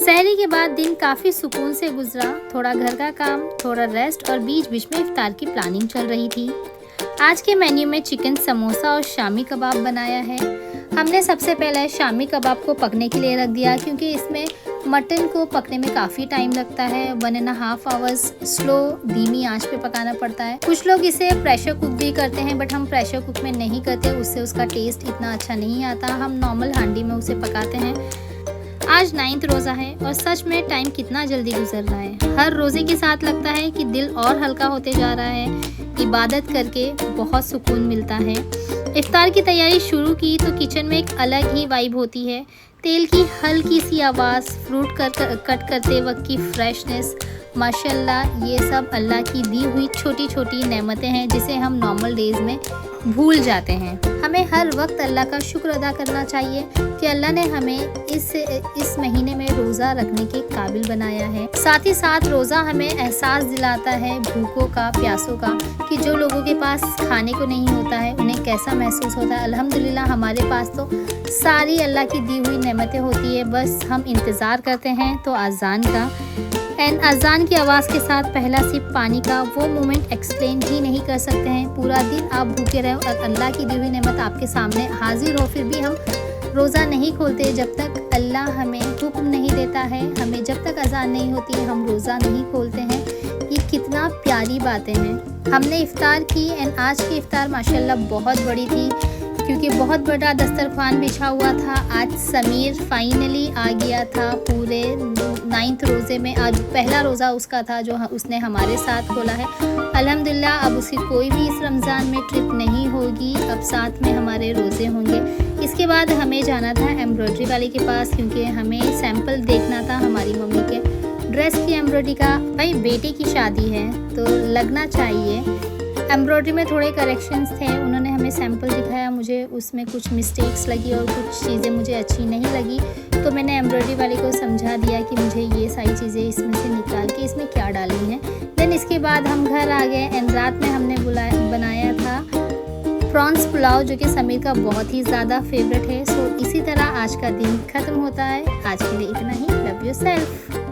सहरी के बाद दिन काफ़ी सुकून से गुजरा। थोड़ा घर का काम, थोड़ा रेस्ट और बीच बीच में इफ्तार की प्लानिंग चल रही थी। आज के मेन्यू में चिकन समोसा और शामी कबाब बनाया है। हमने सबसे पहले शामी कबाब को पकने के लिए रख दिया, क्योंकि इसमें मटन को पकने में काफ़ी टाइम लगता है। 1.5 आवर्स स्लो धीमी आंच पे पकाना पड़ता है। कुछ लोग इसे प्रेशर कुक भी करते हैं, बट हम प्रेशर कुक में नहीं करते, उससे उसका टेस्ट इतना अच्छा नहीं आता। हम नॉर्मल हांडी में उसे पकाते हैं। आज 9th रोज़ा है और सच में टाइम कितना जल्दी गुजर रहा है। हर रोज़े के साथ लगता है कि दिल और हल्का होते जा रहा है। इबादत करके बहुत सुकून मिलता है। इफ्तार की तैयारी शुरू की तो किचन में एक अलग ही वाइब होती है। तेल की हल्की सी आवाज़, फ्रूट कट करते वक्त की फ्रेशनेस, माशाल्लाह ये सब अल्लाह की दी हुई छोटी छोटी नेमतें हैं जिसे हम नॉर्मल डेज़ में भूल जाते हैं। हमें हर वक्त अल्लाह का शुक्र अदा करना चाहिए कि अल्लाह ने हमें इस महीने में रोज़ा रखने के काबिल बनाया है। साथ ही साथ रोज़ा हमें एहसास दिलाता है भूखों का, प्यासों का, कि जो लोगों के पास खाने को नहीं होता है उन्हें कैसा महसूस होता है। अल्हम्दुलिल्लाह हमारे पास तो सारी अल्लाह की दी हुई नेमतें होती है, बस हम इंतज़ार करते हैं तो अज़ान का। एंड अज़ान की आवाज़ के साथ पहला सिप पानी का वो मोमेंट एक्सप्लेन ही नहीं कर सकते हैं। पूरा दिन आप भूखे रहे और अल्लाह की दी हुई नेमत आपके सामने हाजिर हो, फिर भी हम रोज़ा नहीं खोलते जब तक अल्लाह हमें हुक्म नहीं देता है। हमें जब तक अज़ान नहीं होती है हम रोज़ा नहीं खोलते हैं। ये कितना प्यारी बातें हैं। हमने इफ़्तार की एंड आज की इफ़्तार माशाल्लाह बहुत बड़ी थी, क्योंकि बहुत बड़ा दस्तरखान बिछा हुआ था। आज समीर फाइनली आ गया था पूरे 9th रोज़े में। आज पहला रोज़ा उसका था जो उसने हमारे साथ खोला है। अल्हम्दुलिल्लाह अब उसकी कोई भी इस रमज़ान में ट्रिप नहीं होगी, अब साथ में हमारे रोज़े होंगे। इसके बाद हमें जाना था एम्ब्रॉयडरी वाले के पास, क्योंकि हमें सैंपल देखना था हमारी मम्मी के ड्रेस की एम्ब्रॉयडरी का। भाई बेटे की शादी है तो लगना चाहिए। एम्ब्रॉयडरी में थोड़े करेक्शंस थे, उन्होंने हमें सैंपल दिखाया, मुझे उसमें कुछ मिस्टेक्स लगी और कुछ चीज़ें मुझे अच्छी नहीं लगी, तो मैंने एम्ब्रॉयडरी वाले को समझा दिया कि मुझे ये सारी चीज़ें इसमें से निकाल के इसमें क्या डालनी है। देन इसके बाद हम घर आ गए एंड रात में हमने बनाया था प्रॉन्स पुलाव, जो कि समीर का बहुत ही ज़्यादा फेवरेट है। सो इसी तरह आज का दिन ख़त्म होता है। आज के लिए इतना ही। Love you self.